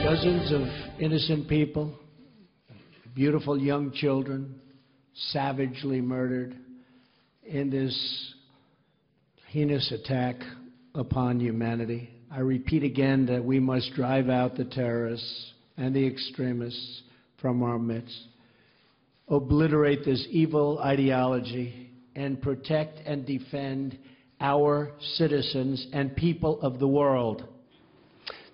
Dozens of innocent people, beautiful young children, savagely murdered in this heinous attack upon humanity. I repeat again that we must drive out the terrorists and the extremists from our midst, obliterate this evil ideology, and protect and defend our citizens and people of the world.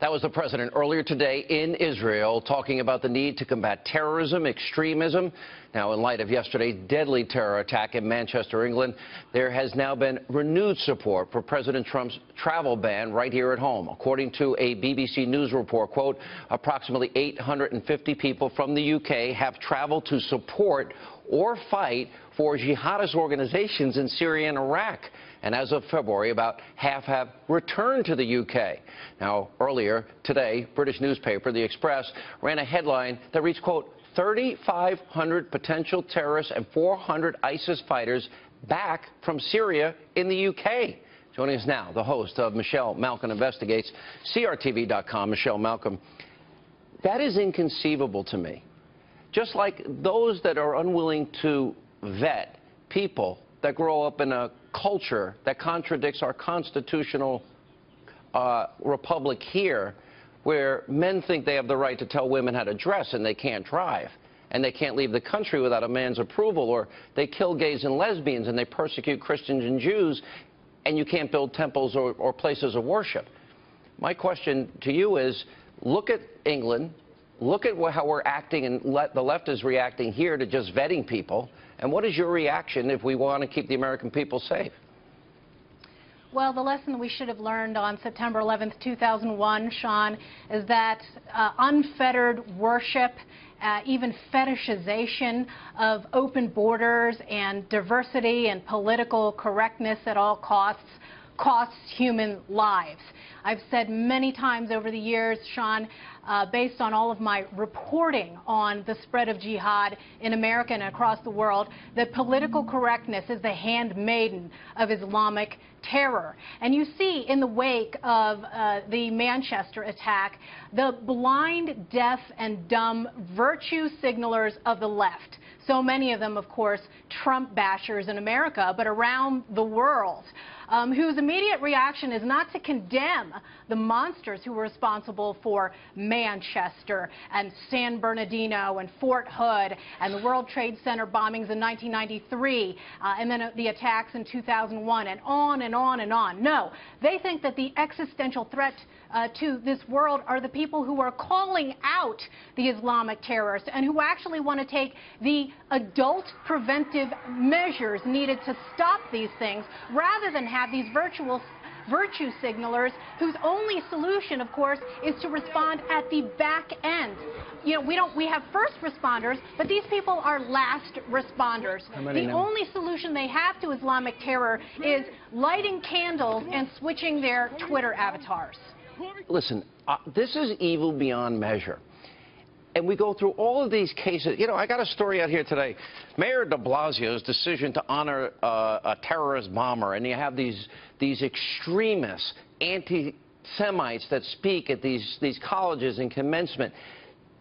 That was the president earlier today in Israel talking about the need to combat terrorism, extremism. Now, in light of yesterday's deadly terror attack in Manchester, England, there has now been renewed support for President Trump's travel ban right here at home. According to a BBC News report, quote, approximately 850 people from the UK have traveled to support or fight for jihadist organizations in Syria and Iraq. And as of February, about half have returned to the UK. Now, earlier today, British newspaper The Express ran a headline that reads, quote, 3,500 potential terrorists and 400 ISIS fighters back from Syria in the UK. Joining us now, the host of Michelle Malkin Investigates, CRTV.com, Michelle Malkin. That is inconceivable to me. Just like those that are unwilling to vet people that grow up in a culture that contradicts our constitutional republic here, where men think they have the right to tell women how to dress and they can't drive, and they can't leave the country without a man's approval, or they kill gays and lesbians and they persecute Christians and Jews, and you can't build temples or places of worship. My question to you is, look at England, look at how we're acting, and the left is reacting here to just vetting people. And what is your reaction if we want to keep the American people safe? Well, the lesson we should have learned on September 11th, 2001, Sean, is that unfettered worship, even fetishization of open borders and diversity and political correctness at all costs human lives. I've said many times over the years, Sean, based on all of my reporting on the spread of jihad in America and across the world, that political correctness is the handmaiden of Islamic terror. And you see in the wake of the Manchester attack, the blind, deaf, and dumb virtue signalers of the left. So many of them, of course, Trump bashers in America, but around the world, whose immediate reaction is not to condemn the monsters who were responsible for Manchester and San Bernardino and Fort Hood and the World Trade Center bombings in 1993 and then the attacks in 2001 and on and on and on. No, they think that the existential threat to this world are the people who are calling out the Islamic terrorists and who actually want to take the adult preventive measures needed to stop these things rather than have these virtue signalers whose only solution, of course, is to respond at the back end. You know, we have first responders, but these people are last responders. The only solution they have to Islamic terror is lighting candles and switching their Twitter avatars. Listen, this is evil beyond measure. And we go through all of these cases. You know, I got a story out here today. Mayor de Blasio's decision to honor a terrorist bomber, and you have these extremists, anti-Semites that speak at these colleges in commencement.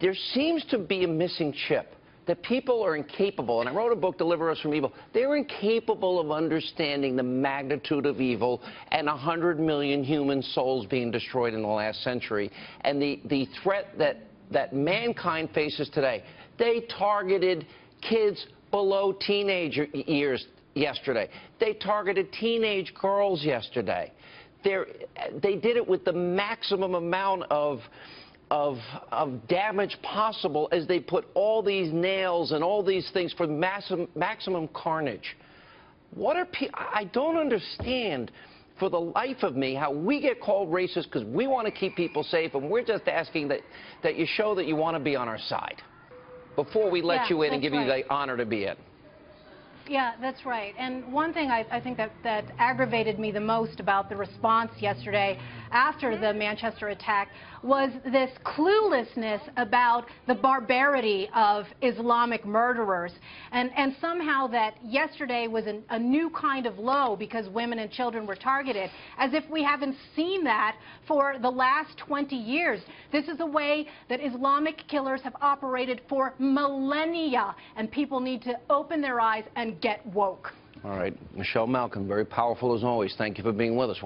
There seems to be a missing chip, that people are incapable, and I wrote a book, Deliver Us from Evil. They're incapable of understanding the magnitude of evil and 100 million human souls being destroyed in the last century, and the threat that mankind faces today. They targeted kids below teenage years yesterday. They targeted teenage girls yesterday. They did it with the maximum amount of damage possible as they put all these nails and all these things for maximum carnage. I don't understand for the life of me how we get called racist because we want to keep people safe, and we're just asking that you show that you want to be on our side before we let you in and give you the honor to be in. Yeah, that's right. And one thing I think that aggravated me the most about the response yesterday after the Manchester attack was this cluelessness about the barbarity of Islamic murderers, and somehow that yesterday was a new kind of low because women and children were targeted, as if we haven't seen that for the last 20 years. This is a way that Islamic killers have operated for millennia, and people need to open their eyes and get woke. All right, Michelle Malkin, very powerful as always. Thank you for being with us.